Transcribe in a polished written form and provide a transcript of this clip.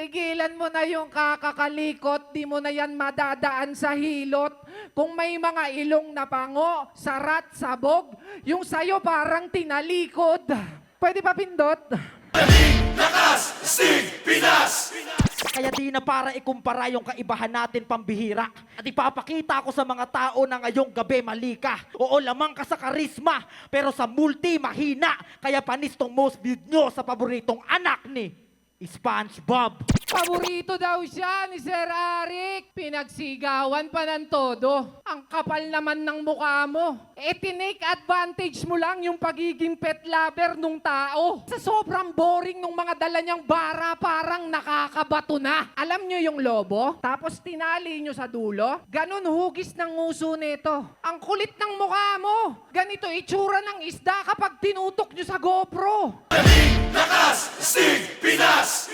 Tigilan mo na yung kakakalikot, di mo na yan madadaan sa hilot. Kung may mga ilong na pango, sarat, sabog, yung sayo parang tinalikod. Pwede pa pindot? Lakas! Stig! Pinas! Kaya di na para ikumpara yung kaibahan natin pambihira. At ipapakita ko sa mga tao na ngayong gabi mali ka. Oo, lamang ka sa karisma, pero sa multi mahina. Kaya panis tong most viewed nyo sa paboritong anak ni SpongeBob. Paborito daw siya ni Sir Arik. Pinagsigawan pa ng todo. Ang kapal naman ng mukha mo. Tinake advantage mo lang yung pagiging pet lover nung tao. Sa sobrang boring nung mga dala niyang bara, parang nakakabato na. Alam niyo yung lobo? Tapos tinali niyo sa dulo? Ganon hugis ng nguso nito. Ang kulit ng mukha mo. Ganito itsura ng isda kapag tinutok niyo sa GoPro. Lakas! Stig! Pinas!